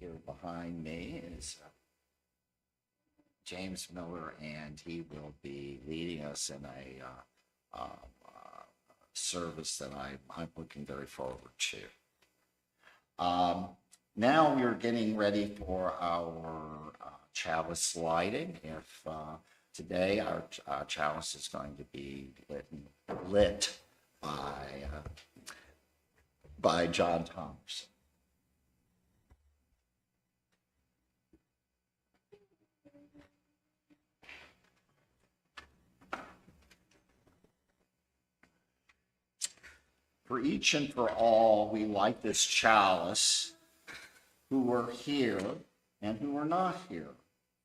here behind me is James Miller, and he will be leading us in a service that I'm looking very forward to. Now we're getting ready for our chalice lighting. If today our chalice is going to be lit by John Thompson. For each and for all, we light this chalice who are here and who are not here.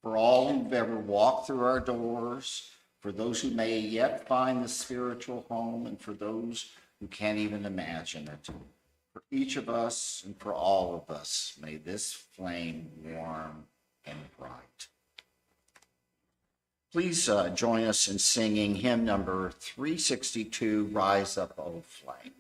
For all who've ever walked through our doors, for those who may yet find the spiritual home, and for those who can't even imagine it. For each of us and for all of us, may this flame warm and bright. Please join us in singing hymn number 362, Rise Up, O Flame.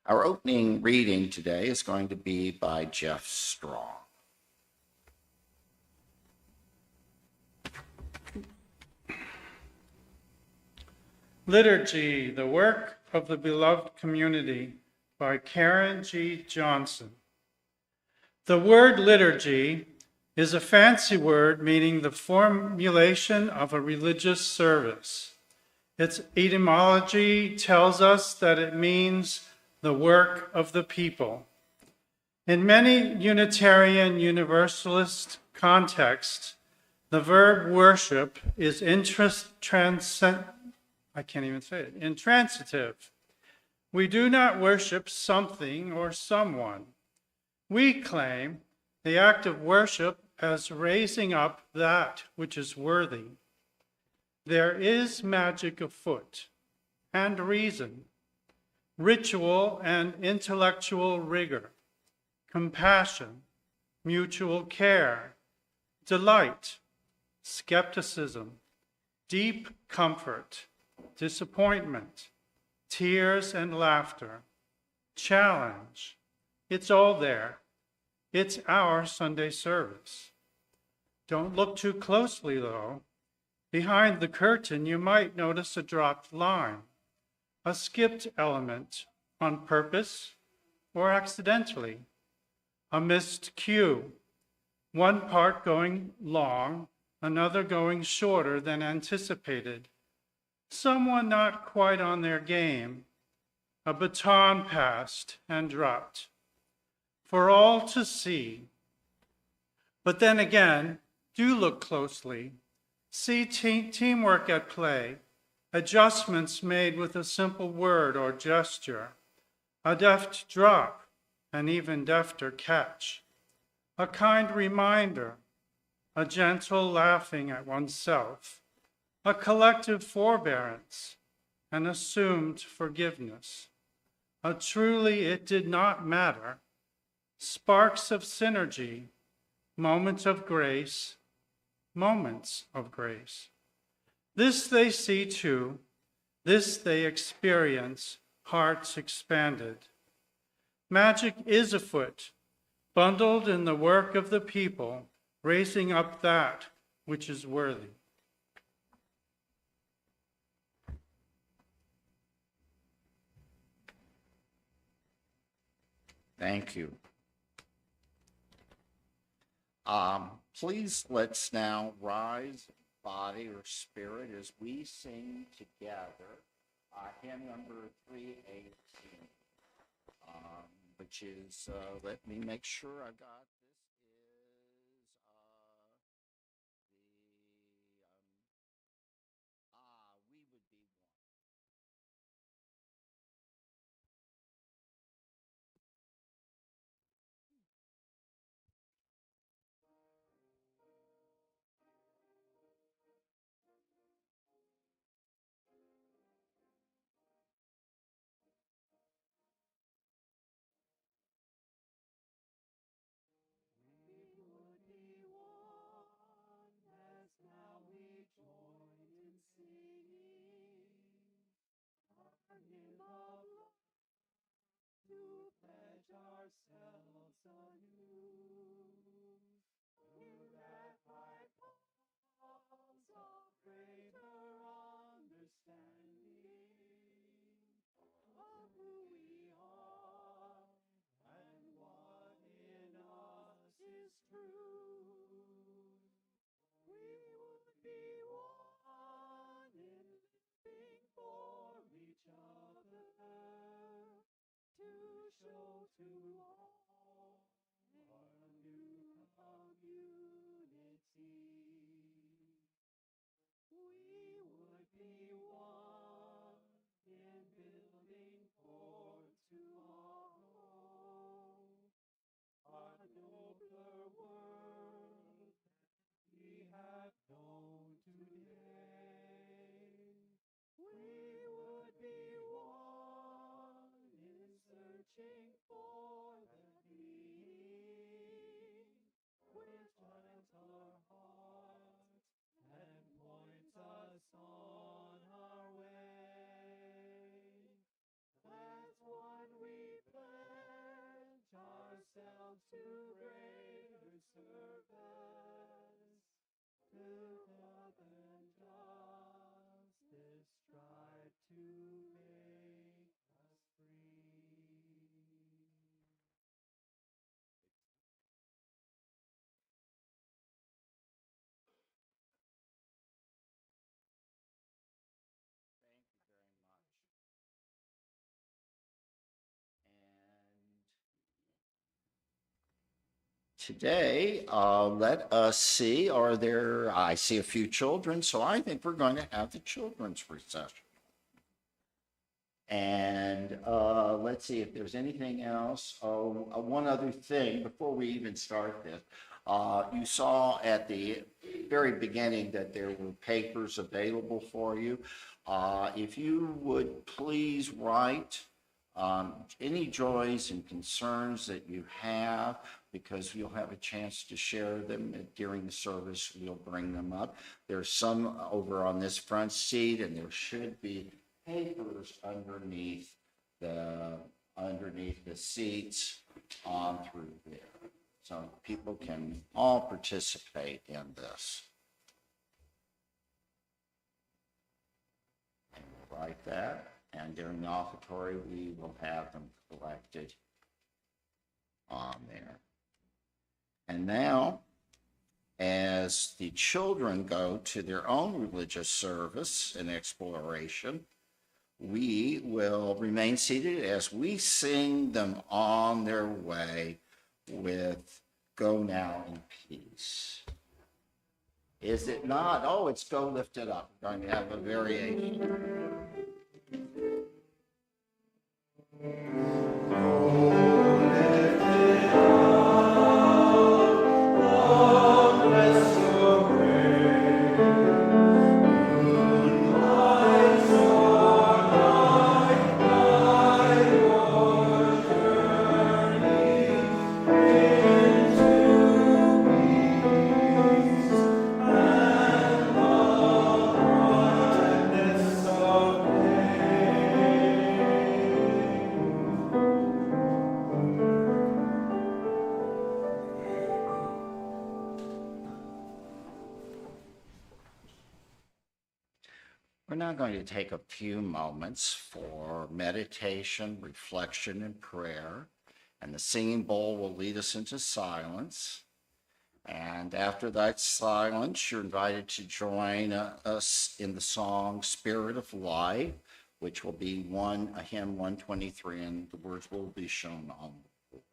Our opening reading today is going to be by Jeff Strong. Liturgy, the Work of the Beloved Community by Karen G. Johnson. The word liturgy is a fancy word meaning the formulation of a religious service. Its etymology tells us that it means the work of the people. In many Unitarian Universalist contexts, the verb worship is intransitive. We do not worship something or someone. We claim the act of worship as raising up that which is worthy. There is magic afoot and reason, ritual and intellectual rigor, compassion, mutual care, delight, skepticism, deep comfort, disappointment, tears and laughter, challenge. It's all there. It's our Sunday service. Don't look too closely, though. Behind the curtain, you might notice a dropped line, a skipped element on purpose or accidentally, a missed cue, one part going long, another going shorter than anticipated, someone not quite on their game, a baton passed and dropped, for all to see. But then again, do look closely. See teamwork at play, adjustments made with a simple word or gesture, a deft drop, an even defter catch, a kind reminder, a gentle laughing at oneself, a collective forbearance, an assumed forgiveness, a truly it did not matter, sparks of synergy, moments of grace, moments of grace. This they see too, this they experience, hearts expanded. Magic is afoot, bundled in the work of the people, raising up that which is worthy. Thank you. Please let's now rise, body or spirit, as we sing together hymn number 318, which is, let me make sure I've got ourselves anew. Through that high pulse of greater understanding of who we are and what in us is true. We would be one in living for each other, to show to all our new community. We would be one in building forth tomorrow a nobler world we have known today. We would be one in searching for that meaning which turns our hearts and points us on our way. As one we pledge ourselves to greater service, to love and justice strive to make us free. Thank you very much. And today, let us see, I see a few children, so I think we're going to have the children's recession. And let's see if there's anything else. One other thing before we even start this. You saw at the very beginning that there were papers available for you. If you would please write any joys and concerns that you have, because you'll have a chance to share them during the service. We'll bring them up. There's some over on this front seat, and there should be papers underneath the seats on through there, so people can all participate in this. And we'll write that, and during the offertory we will have them collected on there. And now, as the children go to their own religious service and exploration, we will remain seated as we sing them on their way with Go Now in Peace. Is it not? Oh, it's Go Lift It Up. We're going to have a variation. We're now going to take a few moments for meditation, reflection, and prayer, and the singing bowl will lead us into silence. And after that silence, you're invited to join us in the song Spirit of Life, which will be a hymn 123, and the words will be shown on the board.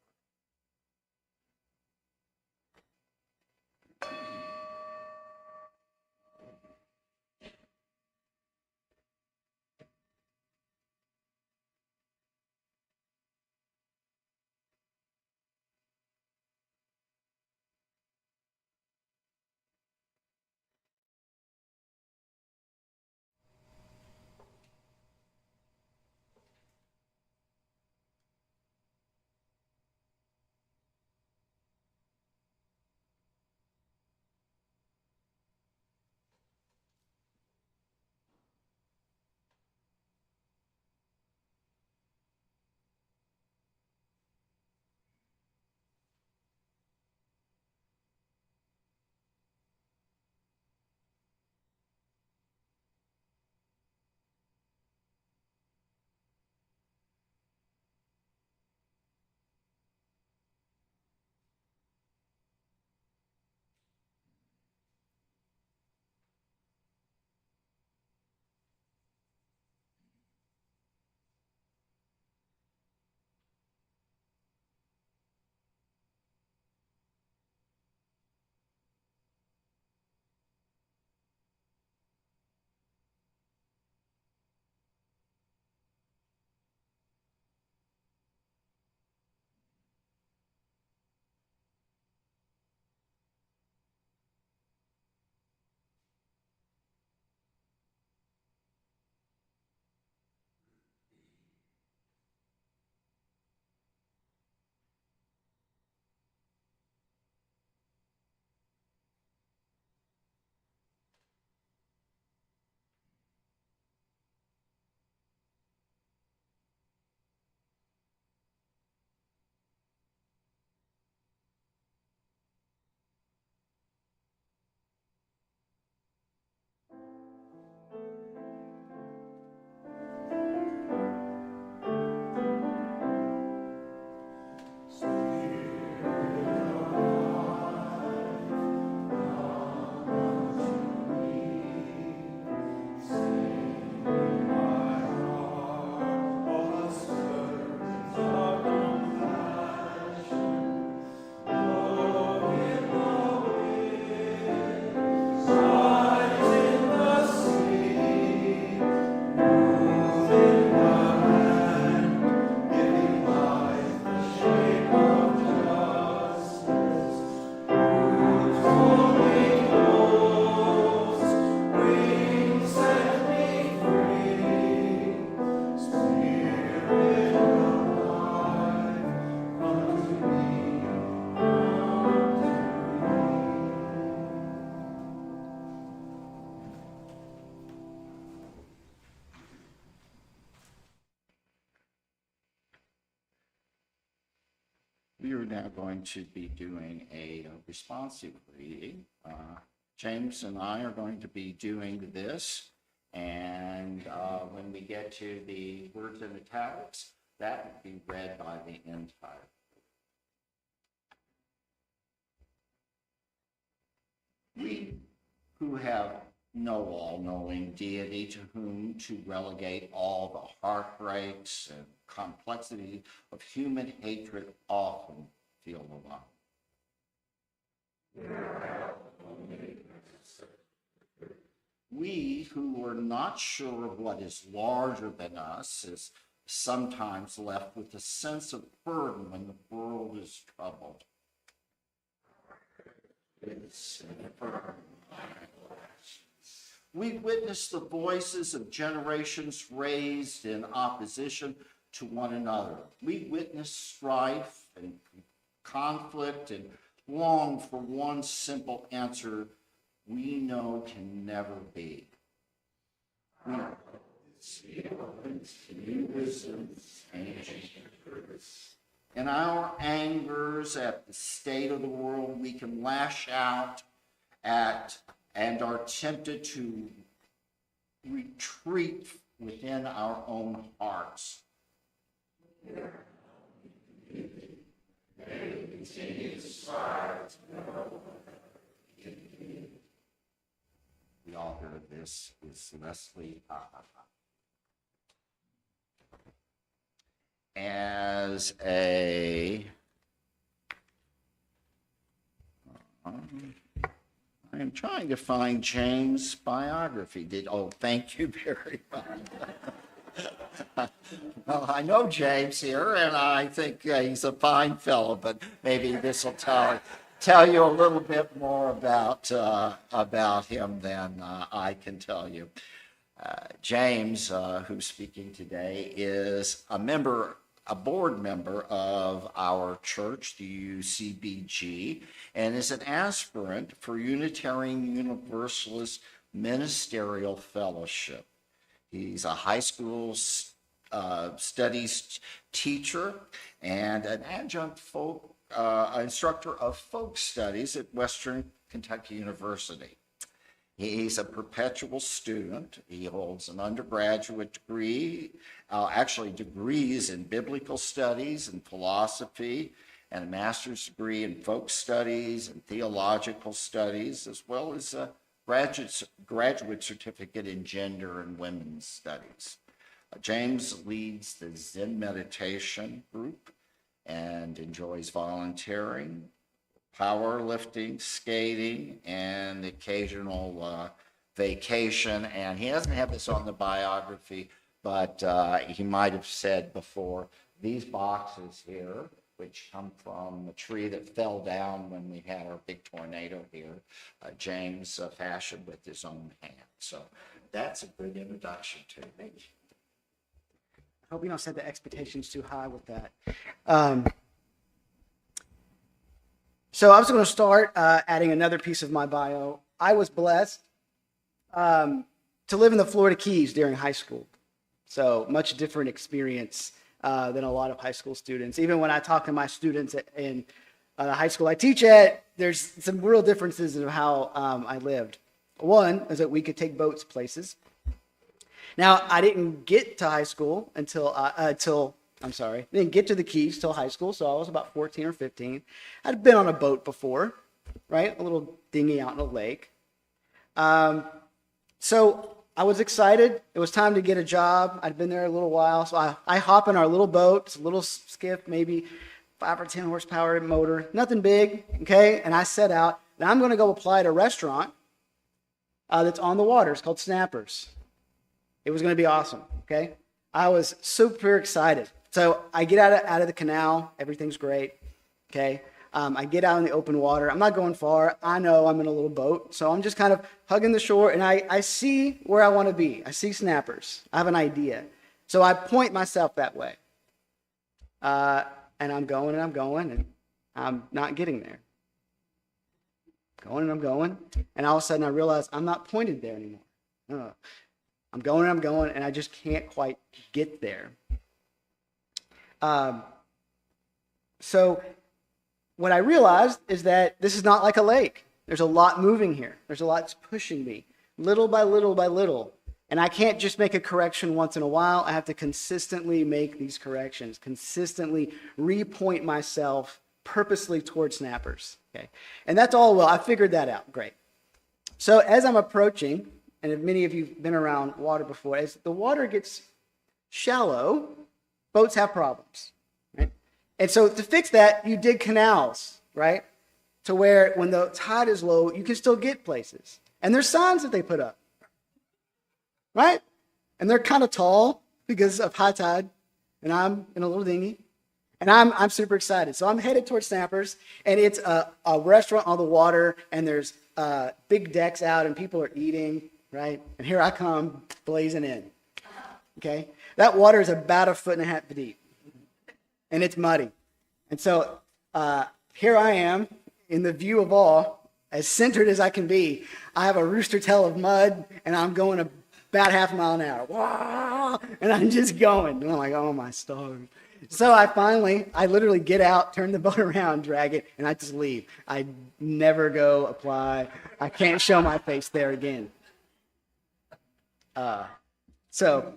We are now going to be doing a responsive reading. James and I are going to be doing this, and when we get to the words in italics, that will be read by the entire. We who have no all-knowing deity to whom to relegate all the heartbreaks and complexity of human hatred often feel alone. We who are not sure of what is larger than us is sometimes left with a sense of burden when the world is troubled. We witness the voices of generations raised in opposition to one another. We witness strife and conflict and long for one simple answer we know can never be. In our angers at the state of the world, we can lash out at and are tempted to retreat within our own hearts. The author of this is Leslie. As a I am trying to find James' biography. Thank you very much. Well, I know James here, and I think he's a fine fellow, but maybe this will tell you a little bit more about him than I can tell you. James, who's speaking today, is a board member of our church, the UCBG, and is an aspirant for Unitarian Universalist Ministerial Fellowship. He's a high school studies teacher and an adjunct instructor of folk studies at Western Kentucky University. He's a perpetual student. He holds an undergraduate degree, actually degrees in biblical studies and philosophy, and a master's degree in folk studies and theological studies, as well as a graduate certificate in gender and women's studies. James leads the Zen meditation group and enjoys volunteering, powerlifting, skating, and occasional vacation. And he doesn't have this on the biography, but he might have said before, these boxes here, which come from a tree that fell down when we had our big tornado here, James fashioned with his own hand. So that's a good introduction to me. I hope you don't set the expectations too high with that. So I was going to start adding another piece of my bio. I was blessed to live in the Florida Keys during high school. So much different experience than a lot of high school students. Even when I talk to my students in the high school I teach at, there's some real differences in how I lived. One is that we could take boats places. Now, I didn't get to high school didn't get to the Keys till high school, so I was about 14 or 15. I'd been on a boat before, right? A little dinghy out in a lake. So I was excited. It was time to get a job. I'd been there a little while, so I hop in our little boat. It's a little skiff, maybe 5 or 10 horsepower motor, nothing big, okay? And I set out, and I'm going to go apply at a restaurant that's on the water. It's called Snappers. It was going to be awesome, okay? I was super excited. So I get out of the canal. Everything's great, okay? I get out in the open water. I'm not going far. I know I'm in a little boat. So I'm just kind of hugging the shore, and I see where I want to be. I see Snappers. I have an idea. So I point myself that way. And I'm going, and I'm not getting there. Going, and all of a sudden I realize I'm not pointed there anymore. I'm going, and I just can't quite get there. So what I realized is that this is not like a lake. There's a lot moving here. There's a lot that's pushing me, little by little by little. And I can't just make a correction once in a while. I have to consistently make these corrections, consistently repoint myself purposely toward snappers. Okay, and that's all well. I figured that out. Great. So as I'm approaching, and if many of you have been around water before, as the water gets shallow, boats have problems, right? And so to fix that, you dig canals, right? To where when the tide is low, you can still get places. And there's signs that they put up, right? And they're kind of tall because of high tide, and I'm in a little dinghy, and I'm super excited. So I'm headed towards Snappers, and it's a restaurant on the water, and there's big decks out, and people are eating, right? And here I come blazing in, okay? That water is about 1.5 feet deep, and it's muddy. And so here I am in the view of all, as centered as I can be. I have a rooster tail of mud, and I'm going about 0.5 mile an hour. Wah! And I'm just going. And I'm like, oh, my stars. So I literally get out, turn the boat around, drag it, and I just leave. I never go apply. I can't show my face there again. So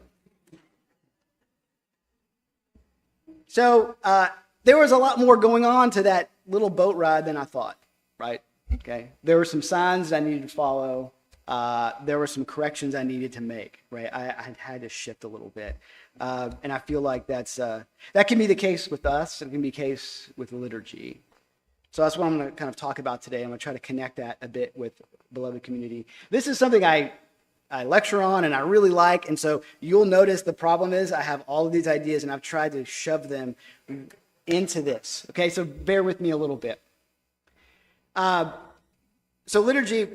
there was a lot more going on to that little boat ride than I thought, right? Okay. There were some signs I needed to follow. There were some corrections I needed to make, right? I had to shift a little bit. And I feel like that can be the case with us. It can be the case with the liturgy. So that's what I'm going to kind of talk about today. I'm going to try to connect that a bit with beloved community. This is something I lecture on and I really like. And so you'll notice the problem is I have all of these ideas and I've tried to shove them into this. Okay, so bear with me a little bit. So liturgy,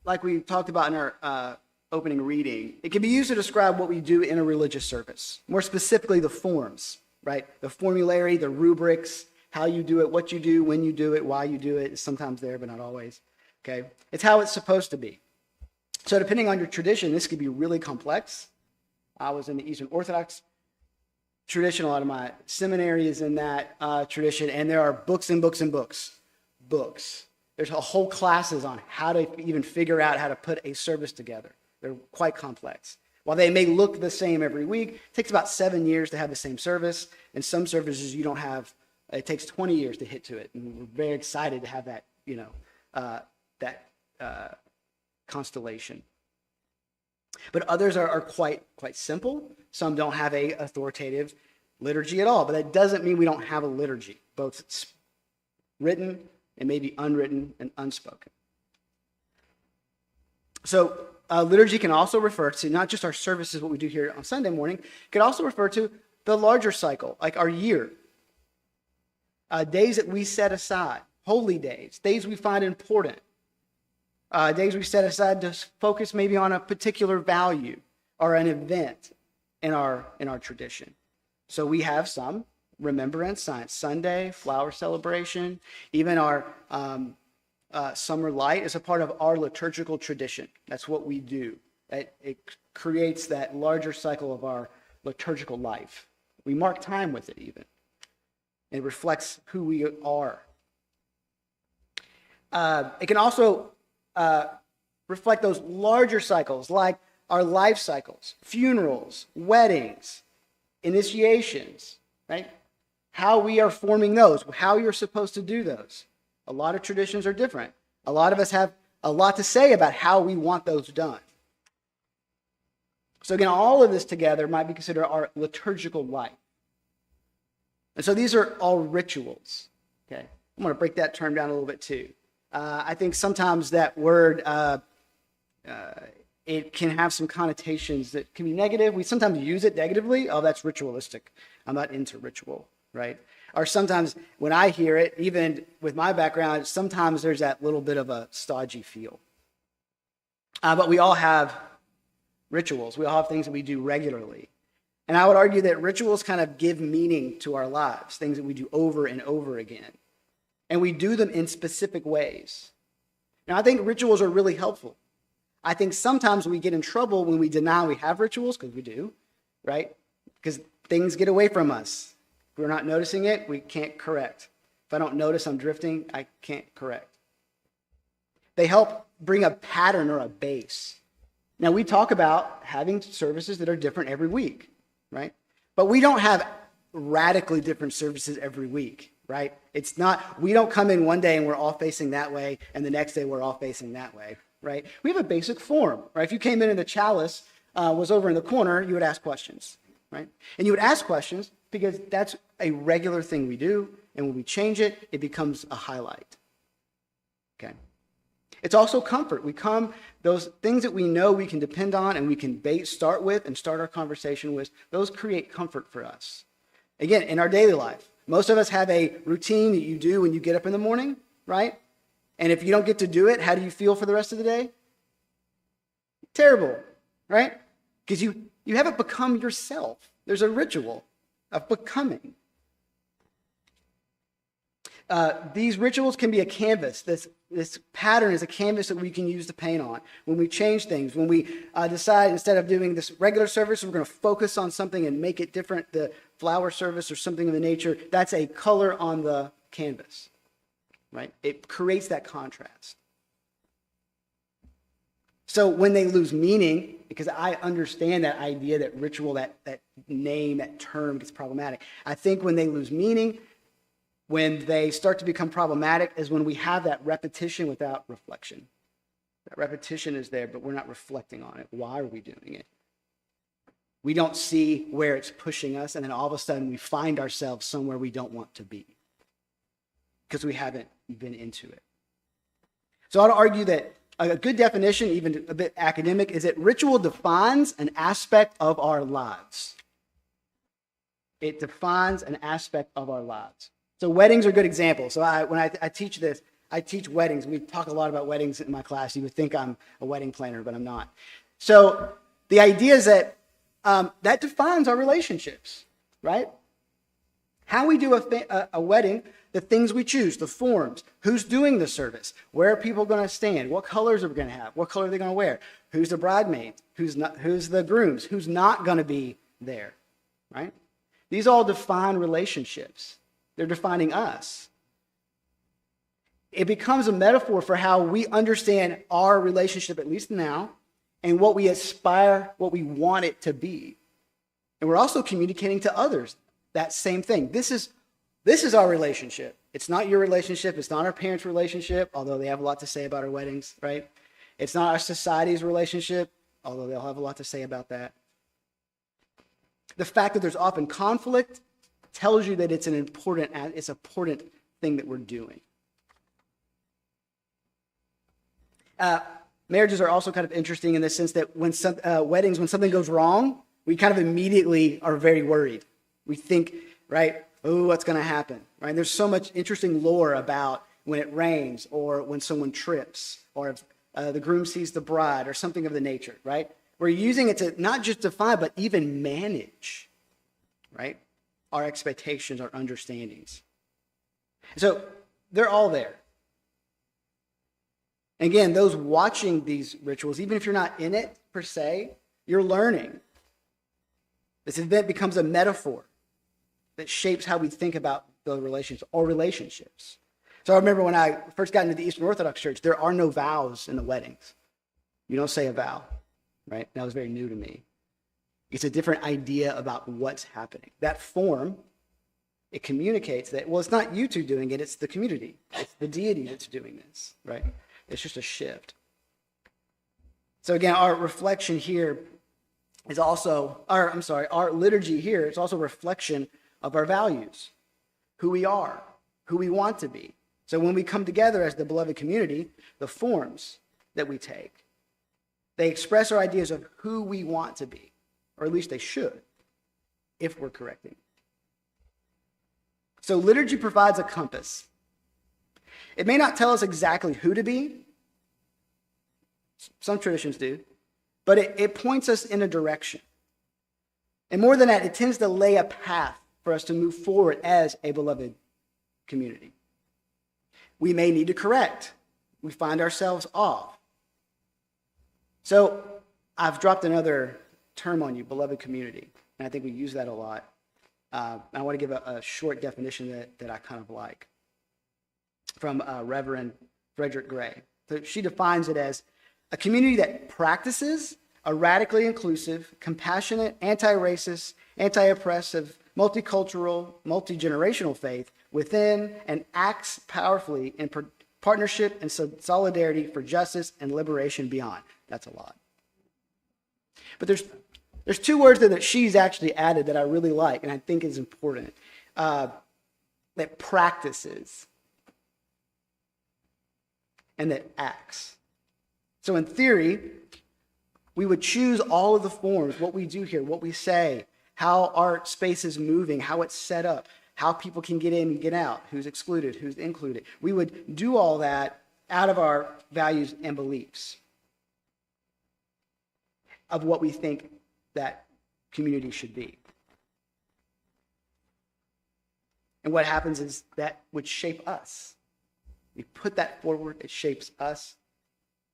like we talked about in our opening reading, it can be used to describe what we do in a religious service. More specifically, the forms, right? The formulary, the rubrics, how you do it, what you do, when you do it, why you do it is sometimes there, but not always. Okay, it's how it's supposed to be. So depending on your tradition, this could be really complex. I was in the Eastern Orthodox tradition. A lot of my seminary is in that tradition, and there are books and books and books. There's a whole classes on how to even figure out how to put a service together. They're quite complex. While they may look the same every week, it takes about 7 years to have the same service. And some services you don't have, it takes 20 years to hit to it. And we're very excited to have that, constellation. But others are quite simple. Some don't have a authoritative liturgy at all. But that doesn't mean we don't have a liturgy, both written and maybe unwritten and unspoken. So liturgy can also refer to not just our services, what we do here on Sunday morning, it can also refer to the larger cycle, like our year. Days that we set aside, holy days, days we find important, days we set aside to focus maybe on a particular value or an event in our tradition. So we have some remembrance, Science Sunday, flower celebration, even our summer light is a part of our liturgical tradition. That's what we do. It creates that larger cycle of our liturgical life. We mark time with it even. It reflects who we are. It can also reflect those larger cycles like our life cycles, funerals, weddings, initiations, right? How we are forming those, how you're supposed to do those. A lot of traditions are different. A lot of us have a lot to say about how we want those done. So again, all of this together might be considered our liturgical life. And so these are all rituals. Okay, I'm going to break that term down a little bit too. I think sometimes that word, it can have some connotations that can be negative. We sometimes use it negatively. Oh, that's ritualistic. I'm not into ritual, right? Or sometimes when I hear it, even with my background, sometimes there's that little bit of a stodgy feel. But we all have rituals. We all have things that we do regularly. And I would argue that rituals kind of give meaning to our lives, things that we do over and over again. And we do them in specific ways. Now, I think rituals are really helpful. I think sometimes we get in trouble when we deny we have rituals, because we do, right? Because things get away from us. If we're not noticing it, we can't correct. If I don't notice I'm drifting, I can't correct. They help bring a pattern or a base. Now, we talk about having services that are different every week, right? But we don't have radically different services every week, right? It's not, we don't come in one day and we're all facing that way, and the next day we're all facing that way, right? We have a basic form, right? If you came in and the chalice was over in the corner, you would ask questions, right? And you would ask questions because that's a regular thing we do, and when we change it, it becomes a highlight, okay? It's also comfort. We come, those things that we know we can depend on and we can start with and start our conversation with, those create comfort for us. Again, in our daily life, most of us have a routine that you do when you get up in the morning, right? And if you don't get to do it, how do you feel for the rest of the day? Terrible, right? Because you haven't become yourself. There's a ritual of becoming. These rituals can be a canvas. This pattern is a canvas that we can use to paint on. When we change things, when we decide instead of doing this regular service, we're going to focus on something and make it different, the flower service or something of the nature, that's a color on the canvas, right? It creates that contrast. So when they lose meaning, because I understand that idea, that ritual, that name, that term gets problematic. I think when they lose meaning, when they start to become problematic is when we have that repetition without reflection. That repetition is there, but we're not reflecting on it. Why are we doing it? We don't see where it's pushing us, and then all of a sudden we find ourselves somewhere we don't want to be because we haven't been into it. So I'd argue that a good definition, even a bit academic, is that ritual defines an aspect of our lives. It defines an aspect of our lives. So weddings are a good example. So when I teach this, I teach weddings. We talk a lot about weddings in my class. You would think I'm a wedding planner, but I'm not. So the idea is that that defines our relationships, right? How we do a wedding, the things we choose, the forms, who's doing the service, where are people going to stand, what colors are we going to have, what color are they going to wear, who's the bridesmaid, who's the grooms, who's not going to be there, right? These all define relationships. They're defining us. It becomes a metaphor for how we understand our relationship, at least now, and what we aspire, what we want it to be. And we're also communicating to others that same thing. This is our relationship. It's not your relationship. It's not our parents' relationship, although they have a lot to say about our weddings, right? It's not our society's relationship, although they'll have a lot to say about that. The fact that there's often conflict tells you that it's an important thing that we're doing. Marriages are also kind of interesting in the sense that when weddings, when something goes wrong, we kind of immediately are very worried. We think, right, oh, what's going to happen, right? There's so much interesting lore about when it rains or when someone trips or if the groom sees the bride or something of the nature, right? We're using it to not just define, but even manage, right? Our expectations, our understandings. So they're all there. Again, those watching these rituals, even if you're not in it per se, you're learning. This event becomes a metaphor that shapes how we think about the relations or relationships. So I remember when I first got into the Eastern Orthodox Church, there are no vows in the weddings. You don't say a vow, right? That was very new to me. It's a different idea about what's happening. That form, it communicates that, well, it's not you two doing it, it's the community. It's the deity that's doing this, right? It's just a shift. So again, our reflection here is also, our liturgy here is also a reflection of our values, who we are, who we want to be. So when we come together as the beloved community, the forms that we take, they express our ideas of who we want to be. Or at least they should, if we're correcting. So liturgy provides a compass. It may not tell us exactly who to be. Some traditions do. But it points us in a direction. And more than that, it tends to lay a path for us to move forward as a beloved community. We may need to correct. We find ourselves off. So I've dropped another term on you, beloved community. And I think we use that a lot. I want to give a short definition that I kind of like. from Reverend Frederick Gray. So she defines it as a community that practices a radically inclusive, compassionate, anti-racist, anti-oppressive, multicultural, multi-generational faith within and acts powerfully in partnership and solidarity for justice and liberation beyond. That's a lot. But there's two words there that she's actually added that I really like and I think is important. That practices and that acts. So in theory, we would choose all of the forms, what we do here, what we say, how our space is moving, how it's set up, how people can get in and get out, who's excluded, who's included. We would do all that out of our values and beliefs of what we think that community should be. And what happens is that would shape us. We put that forward, it shapes us.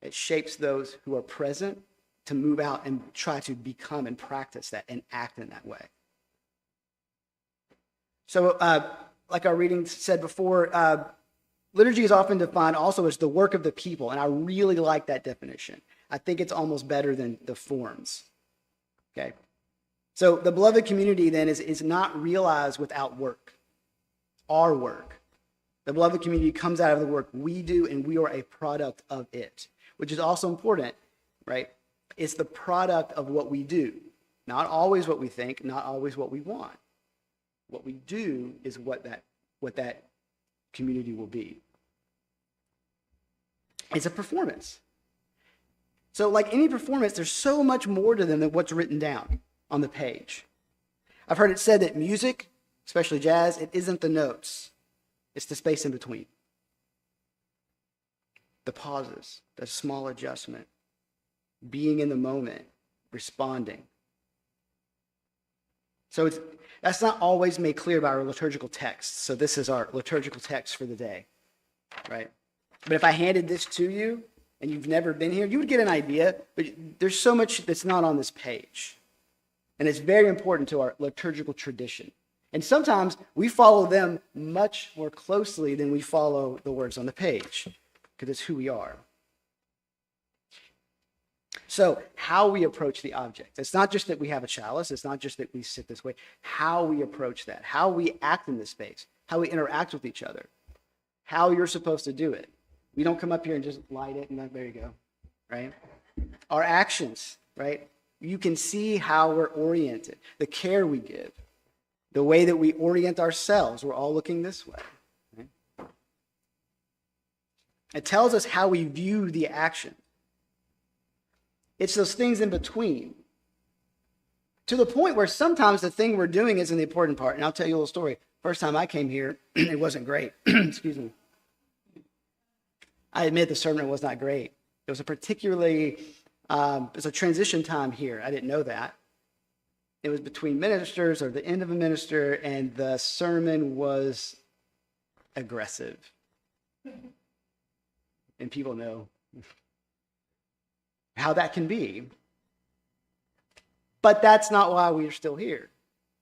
It shapes those who are present to move out and try to become and practice that and act in that way. So, like our reading said before, liturgy is often defined also as the work of the people, and I really like that definition. I think it's almost better than the forms. Okay? So the beloved community then is not realized without work. Our work. The beloved community comes out of the work we do, and we are a product of it, which is also important, right? It's the product of what we do. Not always what we think, not always what we want. What we do is what that community will be. It's a performance. So like any performance, there's so much more to them than what's written down on the page. I've heard it said that music, especially jazz, it isn't the notes. It's the space in between. The pauses, the small adjustment, being in the moment, responding. So that's not always made clear by our liturgical text. So this is our liturgical text for the day, right? But if I handed this to you and you've never been here, you would get an idea, but there's so much that's not on this page. And it's very important to our liturgical tradition. And sometimes we follow them much more closely than we follow the words on the page, because it's who we are. So how we approach the object. It's not just that we have a chalice. It's not just that we sit this way. How we approach that. How we act in this space. How we interact with each other. How you're supposed to do it. We don't come up here and just light it and there you go, right? Our actions, right? You can see how we're oriented. The care we give. The way that we orient ourselves. We're all looking this way. Right? It tells us how we view the action. It's those things in between. To the point where sometimes the thing we're doing isn't the important part. And I'll tell you a little story. First time I came here, it wasn't great. Excuse me. I admit the sermon was not great. It was a particularly, it was a transition time here. I didn't know that. It was between ministers or the end of a minister, and the sermon was aggressive. And people know how that can be. But that's not why we are still here.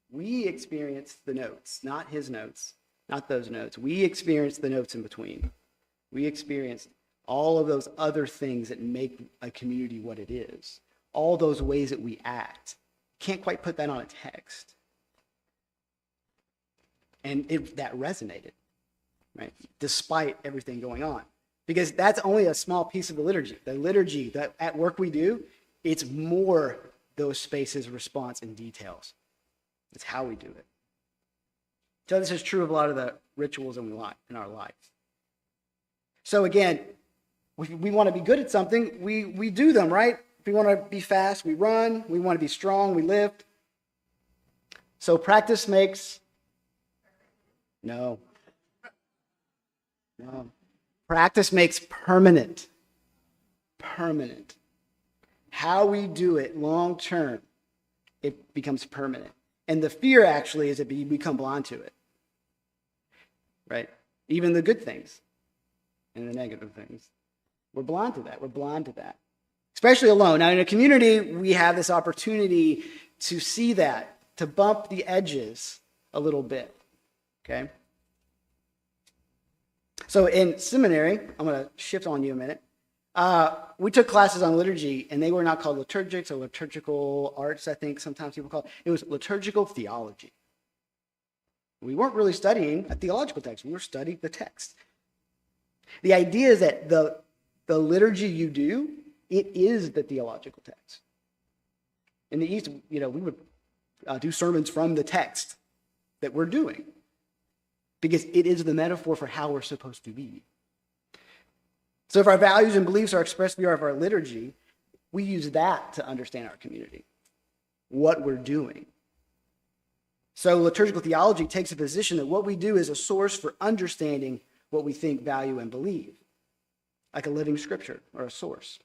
We experience the notes, not his notes, not those notes. We experience the notes in between. We experience all of those other things that make a community what it is. All those ways that we act. Can't quite put that on a text. And that resonated, right? Despite everything going on. Because that's only a small piece of the liturgy. The liturgy, that at work we do, it's more those spaces, response, and details. It's how we do it. So this is true of a lot of the rituals in our lives. So again, we want to be good at something, we do them, right? If we want to be fast, we run. We want to be strong, we lift. So practice makes... No. Practice makes permanent. Permanent. How we do it long term, it becomes permanent. And the fear actually is that we become blind to it. Right? Even the good things and the negative things. We're blind to that. We're blind to that. Especially alone. Now in a community, we have this opportunity to see that, to bump the edges a little bit. Okay? So in seminary, I'm going to shift on you a minute. We took classes on liturgy, and they were not called liturgics or liturgical arts, I think sometimes people call it. It was liturgical theology. We weren't really studying a theological text. We were studying the text. The idea is that the liturgy you do, it is the theological text. In the East, we would do sermons from the text that we're doing because it is the metaphor for how we're supposed to be. So if our values and beliefs are expressed via our liturgy, we use that to understand our community, what we're doing. So liturgical theology takes a position that what we do is a source for understanding what we think, value, and believe, like a living scripture or a source.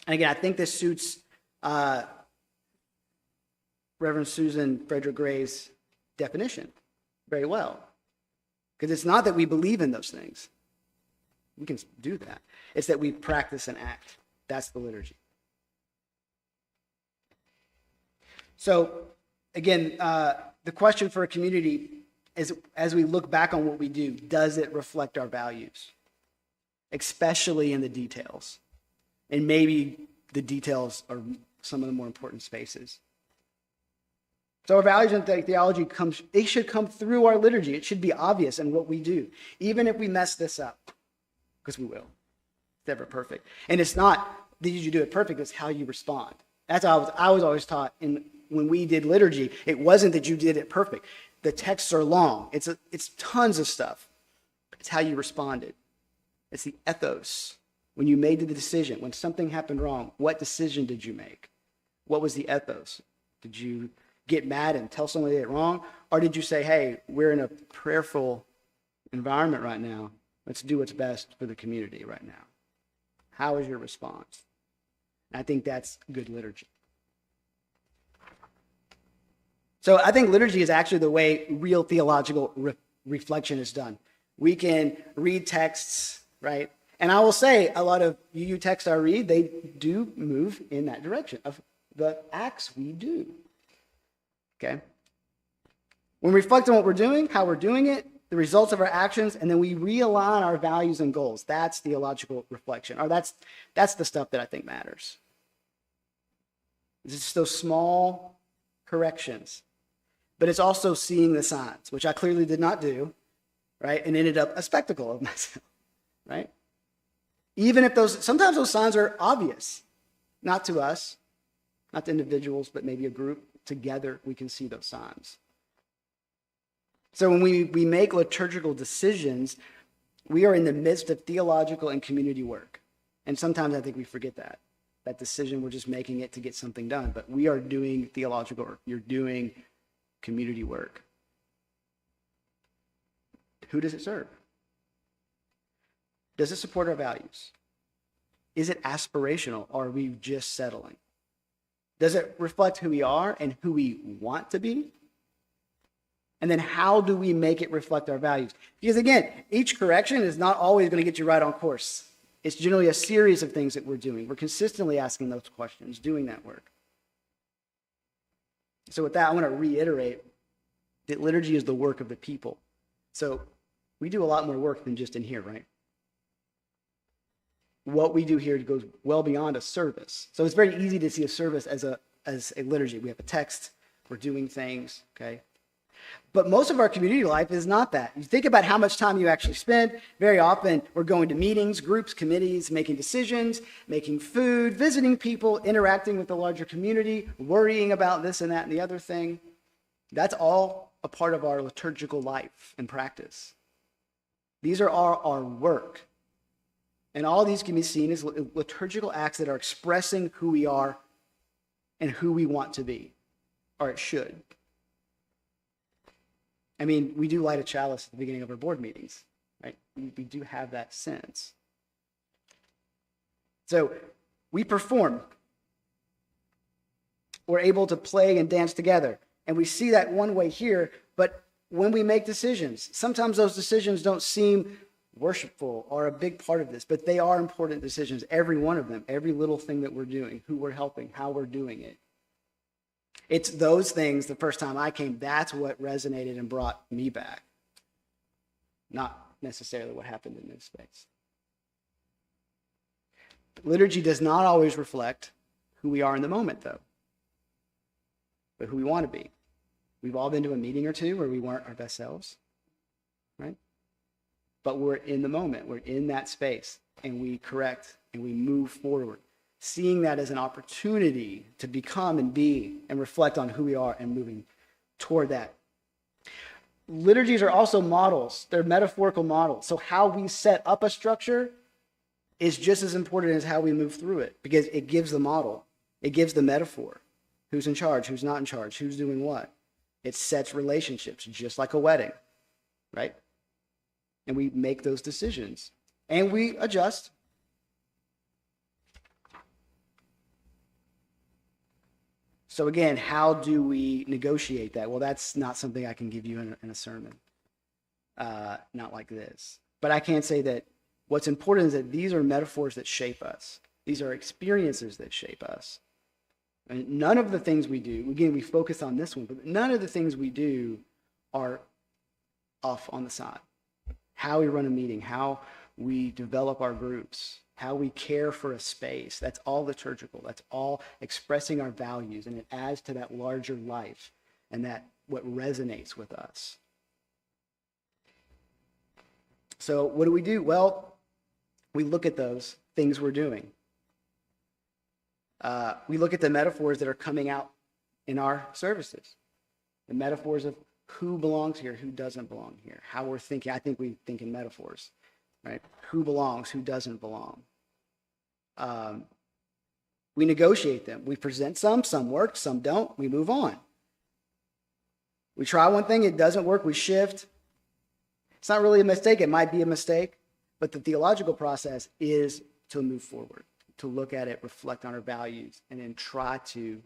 And again, I think this suits Reverend Susan Frederick Gray's definition very well. Because it's not that we believe in those things. We can do that. It's that we practice and act. That's the liturgy. So, again, the question for a community is, as we look back on what we do, does it reflect our values? Especially in the details. And maybe the details are some of the more important spaces. So our values and theology they should come through our liturgy. It should be obvious in what we do, even if we mess this up, because we will. It's never perfect. And it's not that you do it perfect, it's how you respond. That's how I was always taught when we did liturgy. It wasn't that you did it perfect. The texts are long. It's tons of stuff. It's how you responded. It's the ethos. When you made the decision, when something happened wrong, what decision did you make? What was the ethos? Did you get mad and tell somebody they did it wrong? Or did you say, hey, we're in a prayerful environment right now. Let's do what's best for the community right now. How is your response? I think that's good liturgy. So I think liturgy is actually the way real theological reflection is done. We can read texts, right? And I will say a lot of UU texts I read, they do move in that direction of the acts we do. Okay? When we reflect on what we're doing, how we're doing it, the results of our actions, and then we realign our values and goals. That's theological reflection. Or that's the stuff that I think matters. It's just those small corrections. But it's also seeing the signs, which I clearly did not do, right? And ended up a spectacle of myself, right? Even if sometimes those signs are obvious, not to us, not to individuals, but maybe a group. Together, we can see those signs. So when we make liturgical decisions, we are in the midst of theological and community work. And sometimes I think we forget that decision, we're just making it to get something done. But we are doing theological work. You're doing community work. Who does it serve? Does it support our values? Is it aspirational, or are we just settling? Does it reflect who we are and who we want to be? And then how do we make it reflect our values? Because again, each correction is not always going to get you right on course. It's generally a series of things that we're doing. We're consistently asking those questions, doing that work. So with that, I want to reiterate that liturgy is the work of the people. So we do a lot more work than just in here, right? What we do here goes well beyond a service. So it's very easy to see a service as a liturgy. We have a text, we're doing things, okay? But most of our community life is not that. You think about how much time you actually spend. Very often, we're going to meetings, groups, committees, making decisions, making food, visiting people, interacting with the larger community, worrying about this and that and the other thing. That's all a part of our liturgical life and practice. These are our work. And all these can be seen as liturgical acts that are expressing who we are and who we want to be, or it should. I mean, we do light a chalice at the beginning of our board meetings, right? We do have that sense. So we perform. We're able to play and dance together. And we see that one way here, but when we make decisions, sometimes those decisions don't seem worshipful or a big part of this, but they are important decisions, every one of them, every little thing that we're doing, who we're helping, how we're doing it. It's those things, the first time I came, that's what resonated and brought me back. not necessarily what happened in this space. Liturgy does not always reflect who we are in the moment, though, but who we want to be. We've all been to a meeting or two where we weren't our best selves, right? But we're in the moment. We're in that space, and we correct and we move forward, seeing that as an opportunity to become and be and reflect on who we are and moving toward that. Liturgies are also models. They're metaphorical models. So how we set up a structure is just as important as how we move through it, because it gives the model. It gives the metaphor. Who's in charge? Who's not in charge? Who's doing what? It sets relationships, just like a wedding, right? And we make those decisions. And we adjust. So again, how do we negotiate that? Well, that's not something I can give you in a sermon. Not like this. But I can say that what's important is that these are metaphors that shape us. These are experiences that shape us. And none of the things we do, again, we focus on this one, but none of the things we do are off on the side. How we run a meeting, how we develop our groups, how we care for a space, that's all liturgical. That's all expressing our values, and it adds to that larger life and that what resonates with us. So what do? Well, we look at those things we're doing. We look at the metaphors that are coming out in our services, the metaphors of who belongs here, who doesn't belong here, how we're thinking. I think we think in metaphors, right? Who belongs, who doesn't belong. We negotiate them. We present some work, some don't, we move on. We try one thing, it doesn't work, we shift. It's not really a mistake, it might be a mistake, but the theological process is to move forward, to look at it, reflect on our values, and then try to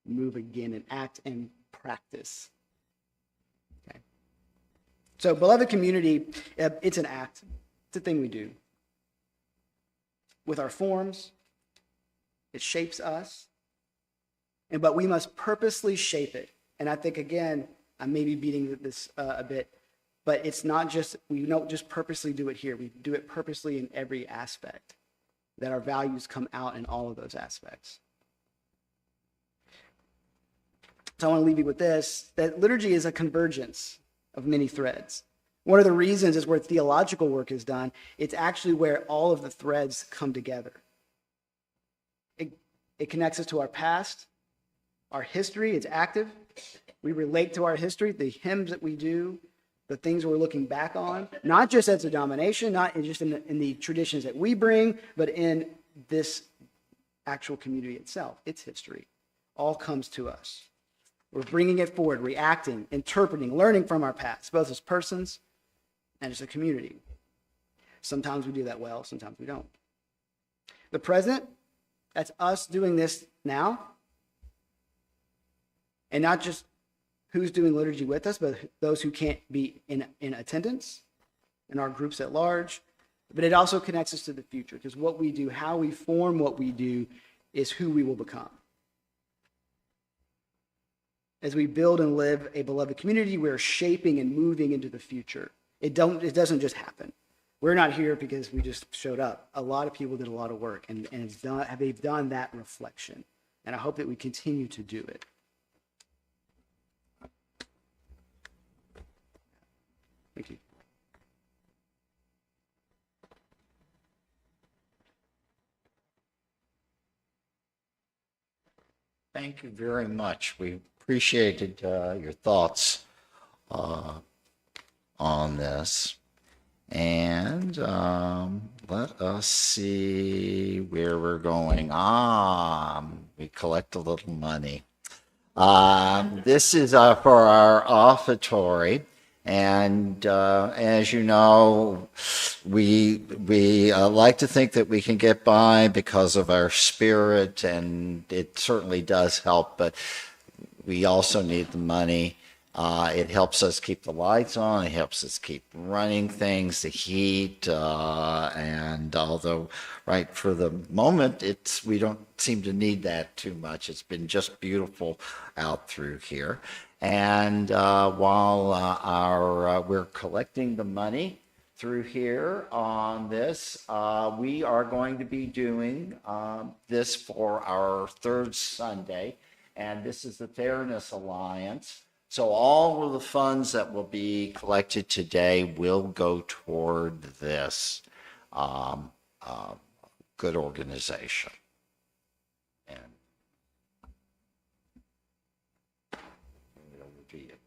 move again and act and practice. Okay. So, beloved community, it's an act. It's a thing we do. With our forms, it shapes us, but we must purposely shape it. And I think, again, I may be beating this a bit, but it's not just, we don't just purposely do it here. We do it purposely in every aspect, that our values come out in all of those aspects. So I want to leave you with this, that liturgy is a convergence of many threads. One of the reasons is where theological work is done. It's actually where all of the threads come together. It connects us to our past, our history. It's active. We relate to our history, the hymns that we do, the things we're looking back on, not just as a denomination, not just in the traditions that we bring, but in this actual community itself, its history. All comes to us. We're bringing it forward, reacting, interpreting, learning from our past, both as persons and as a community. Sometimes we do that well, sometimes we don't. The present, that's us doing this now. And not just who's doing liturgy with us, but those who can't be in attendance in our groups at large. But it also connects us to the future, because what we do, how we form what we do, is who we will become. As we build and live a beloved community, we're shaping and moving into the future. It doesn't just happen. We're not here because we just showed up. A lot of people did a lot of work, and they've done that reflection. And I hope that we continue to do it. Thank you. Thank you very much. We appreciated your thoughts on this. And let us see where we're going. We collect a little money. This is for our offertory. And as you know, we like to think that we can get by because of our spirit, and it certainly does help, but we also need the money. It helps us keep the lights on, it helps us keep running things, the heat, and although right for the moment we don't seem to need that too much. It's been just beautiful out through here. And while we're collecting the money through here on this, we are going to be doing this for our third Sunday, and this is the Fairness Alliance. So all of the funds that will be collected today will go toward this good organization. And it'll be it.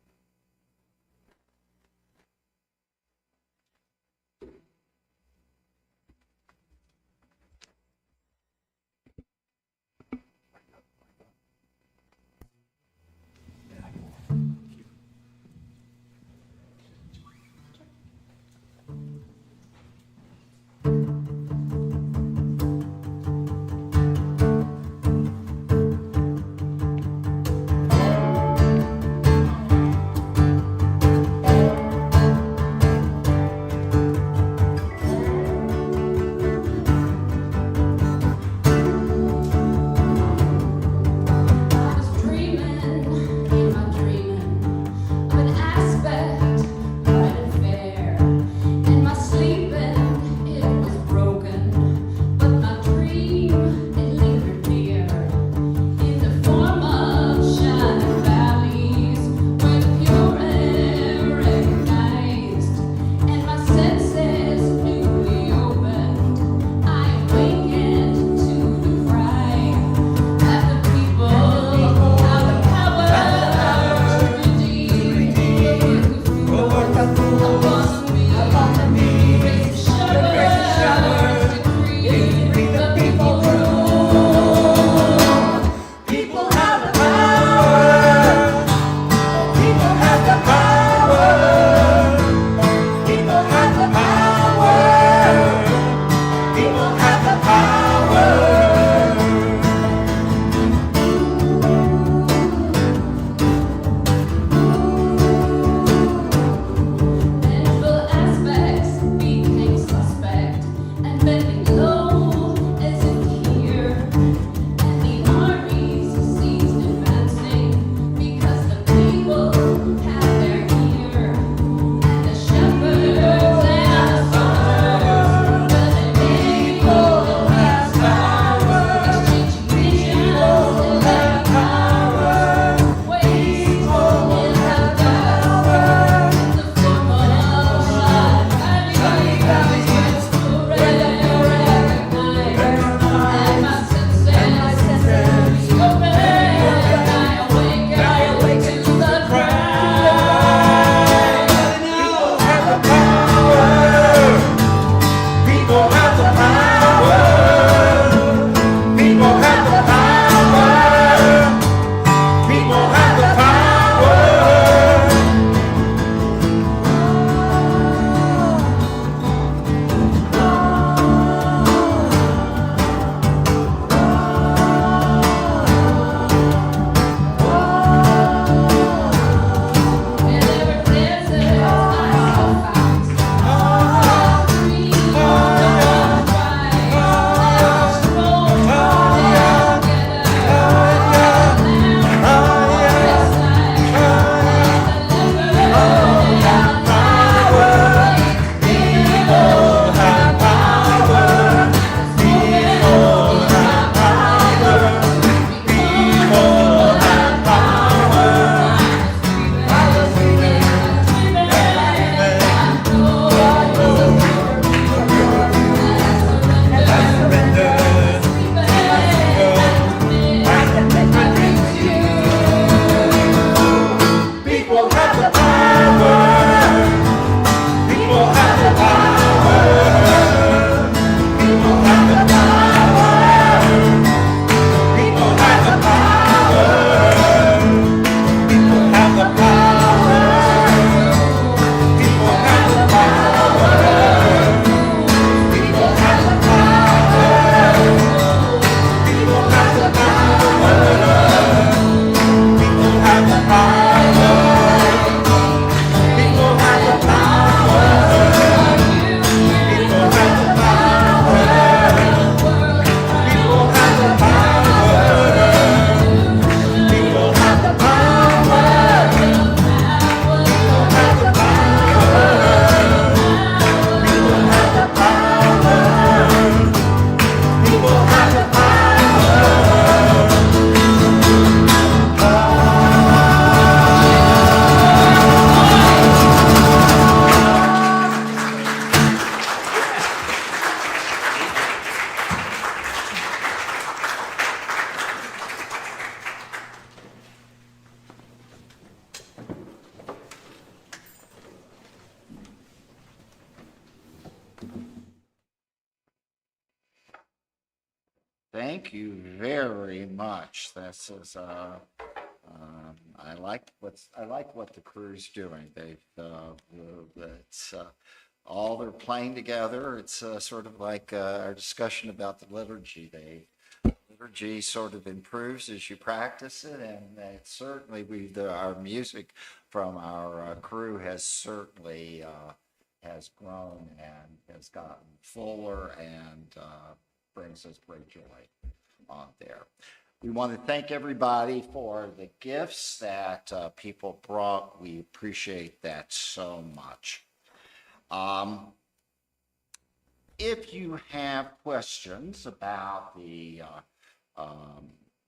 Thank you very much. This is I like what the crew's doing. It's all they're playing together. It's sort of like our discussion about the liturgy. Liturgy sort of improves as you practice it, and it certainly our music from our crew has certainly has grown and has gotten fuller and brings us great joy on there. We want to thank everybody for the gifts that people brought. We appreciate that so much. If you have questions about the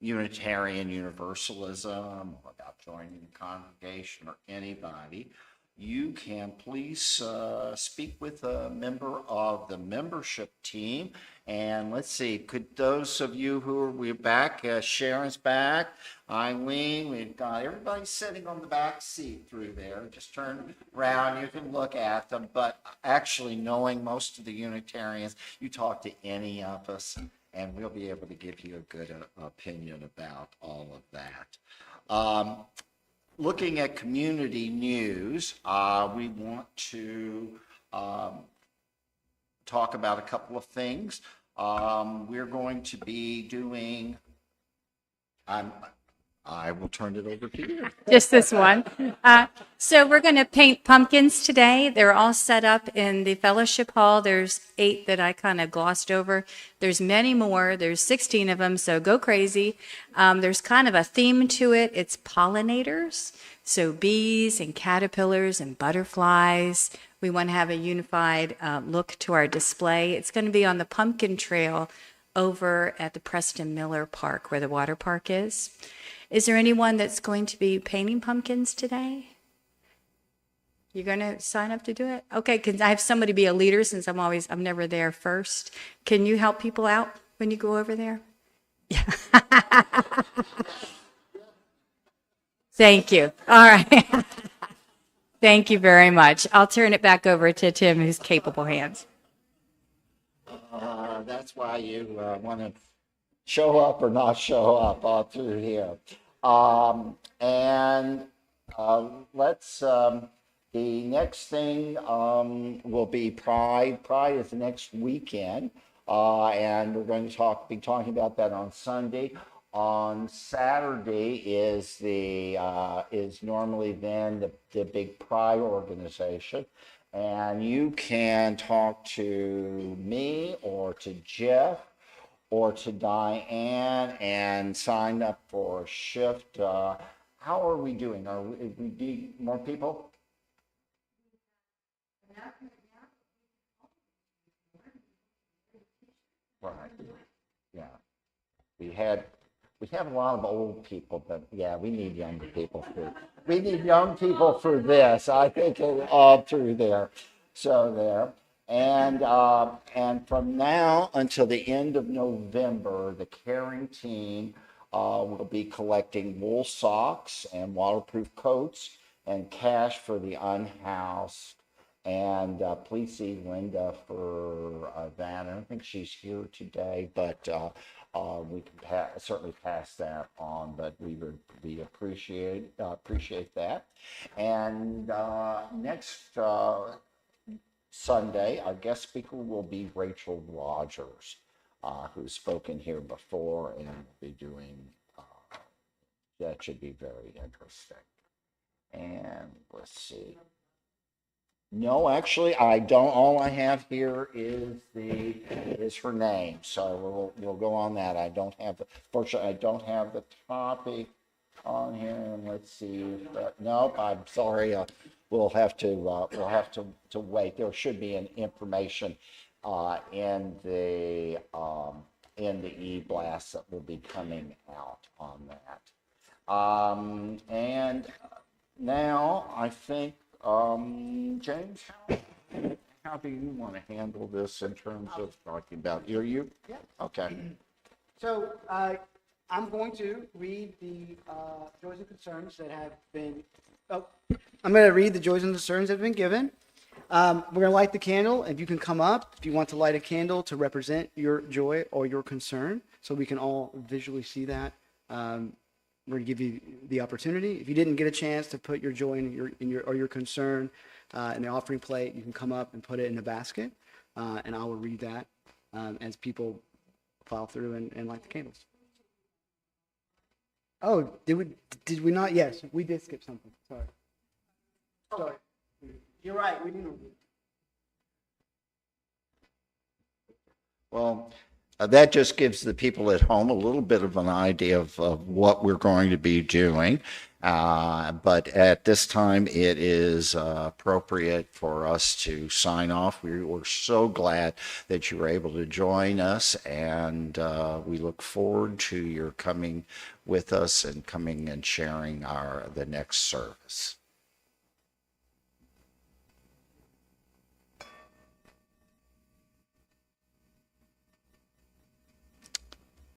Unitarian Universalism or about joining the congregation or anybody, you can please speak with a member of the membership team. And let's see, could those of you we're back, Sharon's back, Eileen, we've got everybody sitting on the back seat through there. Just turn around, you can look at them. But actually, knowing most of the Unitarians, you talk to any of us, and we'll be able to give you a good opinion about all of that. Looking at community news, we want to talk about a couple of things. We're going to be doing, I will turn it over to you. Just this one. So we're going to paint pumpkins today. They're all set up in the fellowship hall. There's 8 that I kind of glossed over. There's many more. There's 16 of them, so go crazy. There's kind of a theme to it. It's pollinators, so bees and caterpillars and butterflies. We want to have a unified look to our display. It's going to be on the pumpkin trail over at the Preston Miller Park, where the water park is. Is there anyone that's going to be painting pumpkins today? You're going to sign up to do it? Okay, can I have somebody be a leader since I'm never there first? Can you help people out when you go over there? Yeah. Thank you. All right. Thank you very much. I'll turn it back over to Tim, who's capable hands. That's why you want to show up or not show up all through here. The next thing will be Pride. Pride is the next weekend, and we're going to be talking about that on Sunday. On Saturday is normally then the big Pride organization. And you can talk to me or to Jeff or to Diane and sign up for a shift. How are we doing? We need more people? Right. Yeah. We have a lot of old people, but yeah, we need younger people for this. I think all through there. So there. And from now until the end of November, the caring team will be collecting wool socks and waterproof coats and cash for the unhoused. And please see Linda for that. I don't think she's here today, but we can certainly pass that on. But we appreciate that. And next Sunday, our guest speaker will be Rachel Rogers, who's spoken here before and will be doing. That should be very interesting. And let's see. No, actually, I don't. All I have here is her name, so we'll go on that. Fortunately, I don't have the topic on here. And let's see. Nope, I'm sorry. We'll have to wait. There should be an information in the e-blast that will be coming out on that. And now I think. James, how do you want to handle this in terms of talking about you? Yeah. Okay. So I'm going to read the joys and concerns that have been. I'm going to read the joys and concerns that have been given. We're going to light the candle. If you can come up, if you want to light a candle to represent your joy or your concern, so we can all visually see that. We're going to give you the opportunity. If you didn't get a chance to put your joy or your concern in the offering plate, you can come up and put it in the basket, and I will read that as people file through and light the candles. Oh, did we not? Yes, we did skip something. Sorry. You're right. We didn't. Well, that just gives the people at home a little bit of an idea of what we're going to be doing. But at this time, it is appropriate for us to sign off. We were so glad that you were able to join us, and we look forward to your coming with us and coming and sharing the next service.